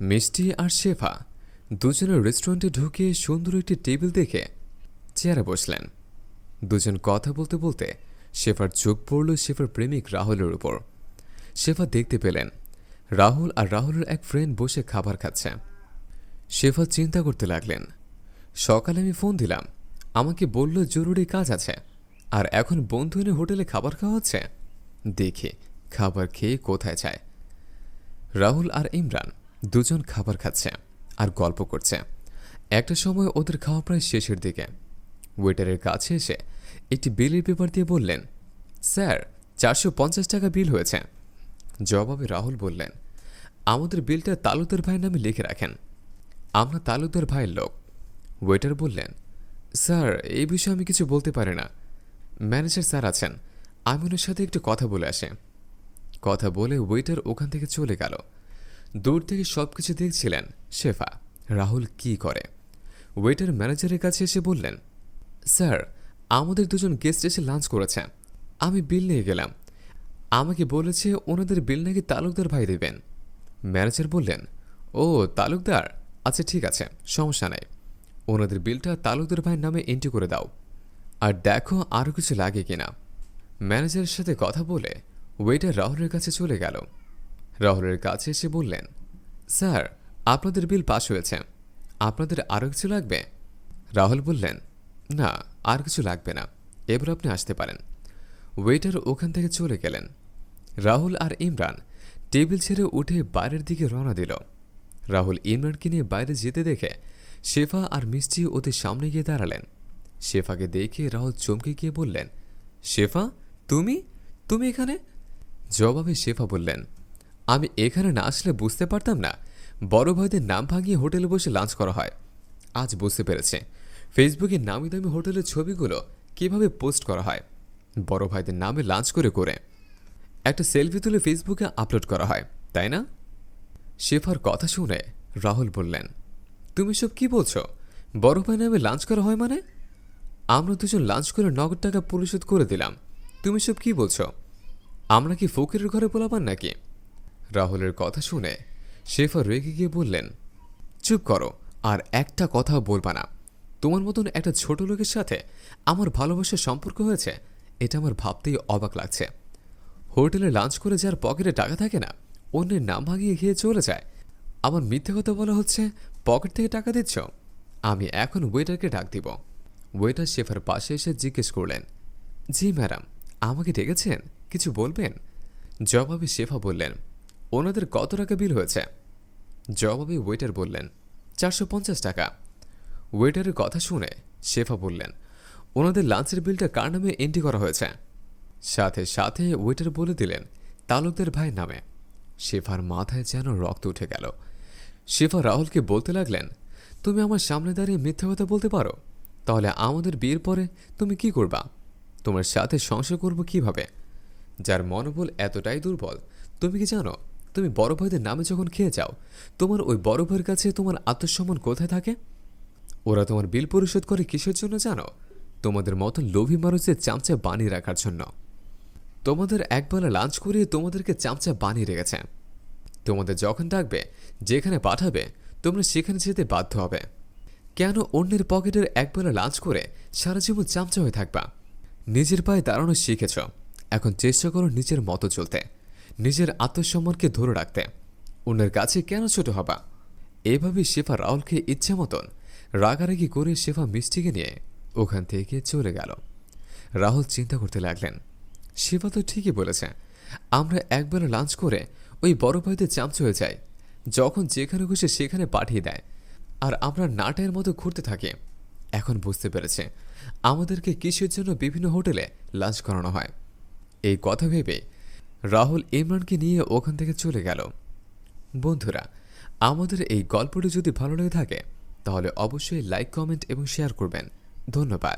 মিষ্টি আর শেফা দুজনের রেস্টুরেন্টে ঢুকে সুন্দর একটি টেবিল দেখে চেয়ারে বসলেন। দুজন কথা বলতে বলতে শেফার চোখ পড়ল শেফার প্রেমিক রাহুলের উপর। শেফা দেখতে পেলেন রাহুল আর রাহুলের এক ফ্রেন্ড বসে খাবার খাচ্ছে। শেফা চিন্তা করতে লাগলেন, সকালে আমি ফোন দিলাম, আমাকে বলল জরুরি কাজ আছে, আর এখন বন্ধু এনে হোটেলে খাবার খাওয়া হচ্ছে। দেখি খাবার খেয়ে কোথায় যায়। রাহুল আর ইমরান দুজন খাবার খাচ্ছে আর গল্প করছে। একটা সময় ওদের খাওয়া প্রায় শেষের দিকে ওয়েটারের কাছে এসে একটি বিলের পেপার দিয়ে বললেন, স্যার 450 টাকা বিল হয়েছে। জবাবে রাহুল বললেন, আমাদের বিলটা তালুকদার ভাইয়ের নামে লিখে রাখেন, আমরা তালুকদার ভাইয়ের লোক। ওয়েটার বললেন, স্যার এই বিষয়ে আমি কিছু বলতে পারি না, ম্যানেজার স্যার আছেন, আমি ওনার সাথে একটু কথা বলে আসি। কথা বলে ওয়েটার ওখান থেকে চলে গেল। দূর থেকে সবকিছু দেখছিলেন শেফা রাহুল কি করে। ওয়েটার ম্যানেজারের কাছে এসে বললেন, স্যার আমাদের দুজন গেস্ট এসে লাঞ্চ করেছে, আমি বিল নিয়ে গেলাম, আমাকে বলেছে ওনাদের বিল নাকি তালুকদার ভাই দেবেন। ম্যানেজার বললেন, ও তালুকদার, আচ্ছা ঠিক আছে, সমস্যা নাই, ওনাদের বিলটা তালুকদার ভাইয়ের নামে এন্ট্রি করে দাও, আর দেখো আরও কিছু লাগে কিনা। ম্যানেজারের সাথে কথা বলে ওয়েটার রাহুলের কাছে চলে গেল। রাহুলের কাছে এসে বললেন, স্যার আপনাদের বিল পাস হয়েছে, আপনাদের আরও কিছু লাগবে? রাহুল বললেন, না আর কিছু লাগবে না, এবার আপনি আসতে পারেন। ওয়েটার ওখান থেকে চলে গেলেন। রাহুল আর ইমরান টেবিল ছেড়ে উঠে বাইরের দিকে রওনা দিল। রাহুল ইমরানকে নিয়ে বাইরে যেতে দেখে শেফা আর মিষ্টি ওদের সামনে গিয়ে দাঁড়ালেন। শেফাকে দেখে রাহুল চমকে গিয়ে বললেন, শেফা তুমি তুমি এখানে? জবাবে শেফা বললেন, আমি এখানে না আসলে বুঝতে পারতাম না বড় ভাইদের নাম ভাঙিয়ে হোটেলে বসে লাঞ্চ করা হয়। আজ বুঝতে পেরেছে ফেসবুকে নামি দামি হোটেলের ছবিগুলো কিভাবে পোস্ট করা হয়। বড় ভাইদের নামে লাঞ্চ করে করে একটা সেলফি তুলে ফেসবুকে আপলোড করা হয়, তাই না? শেফার কথা শুনে রাহুল বললেন, তুমি সব কি বলছো? বড় ভাই নামে লাঞ্চ করা হয় মানে? আমরা দুজন লাঞ্চ করে নগদ টাকা পরিশোধ করে দিলাম, তুমি সব কি বলছো? আমরা কি ফকিরের ঘরে পোলাপান নাকি? রাহুলের কথা শুনে শেফা রেগে গিয়ে বললেন, চুপ করো, আর একটা কথা বলবা না। তোমার মতন একটা ছোট লোকের সাথে আমার ভালোবাসার সম্পর্ক হয়েছে, এটা আমার ভাবতেই অবাক লাগছে। হোটেলে লাঞ্চ করে যার পকেটে টাকা থাকে না, অন্যের নাম ভাঙিয়ে খেয়ে চলে যায়, আমার মিথ্যে কথা বলা হচ্ছে পকেট থেকে টাকা দিচ্ছ। আমি এখন ওয়েটারকে ডাক দিব। ওয়েটার শেফার পাশে এসে জিজ্ঞেস করলেন, জি ম্যাডাম, আমাকে ডেকেছেন, কিছু বলবেন? জবাবে শেফা বললেন, ওনাদের কত টাকা বিল হয়েছে? জবাবে ওয়েটার বললেন, 450 টাকা। ওয়েটারের কথা শুনে শেফা বললেন, ওনাদের লাঞ্চের বিলটা কার নামে এন্ট্রি করা হয়েছে? সাথে সাথে ওয়েটার বলে দিলেন, তালুকদার ভাইয়ের নামে। শেফার মাথায় যেন রক্ত উঠে গেল। শেফা রাহুলকে বলতে লাগলেন, তুমি আমার সামনে দাঁড়িয়ে মিথ্যা কথা বলতে পারো? তাহলে আমাদের বিয়ের পরে তুমি কি করবা? তোমার সাথে সংসার করব কিভাবে? যার মনোবল এতটাই দুর্বল, তুমি কি জানো তুমি বড় ভাইদের নামে যখন খেয়ে যাও, তোমার ওই বড় ভাইয়ের কাছে তোমার আত্মসম্মান কোথায় থাকে? ওরা তোমার বিল পরিশোধ করে কিসের জন্য জানো? তোমাদের মতো লোভী মানুষদের চামচা বানিয়ে রাখার জন্য। তোমাদের একবেলা লাঞ্চ করিয়ে তোমাদেরকে চামচা বানিয়ে রেখেছে। তোমাদের যখন ডাকবে, যেখানে পাঠাবে, তোমরা সেখানে যেতে বাধ্য হবে। কেন অন্যের পকেটের একবেলা লাঞ্চ করে সারা জীবন চামচা হয়ে থাকবা? নিজের পায়ে দাঁড়ানো শিখেছ, এখন চেষ্টা করো নিজের মতো চলতে, নিজের আত্মসম্মানকে ধরে রাখতে। অন্যের কাছে কেন ছোট হবা? এভাবেই শেফা রাহুলকে ইচ্ছে মতন রাগারাগি করে শেফা মিষ্টিকে নিয়ে ওখান থেকে চলে গেল। রাহুল চিন্তা করতে লাগলেন, শেফা তো ঠিকই বলেছে, আমরা একবেলা লাঞ্চ করে ওই বড় ভাইদের চামচা হয়ে যাই, যখন যেখানে খুশি সেখানে পাঠিয়ে দেয়, আর আমরা নাটের মতো ঘুরতে থাকি। এখন বুঝতে পেরেছে আমাদেরকে কিসের জন্য বিভিন্ন হোটেলে লাঞ্চ করানো হয়। এই কথা ভেবে রাহুল ইমরানকে নিয়ে ওখান থেকে চলে গেল। বন্ধুরা, আমাদের এই গল্পটি যদি ভালো লেগে থাকে তাহলে অবশ্যই লাইক, কমেন্ট এবং শেয়ার করবেন। ধন্যবাদ।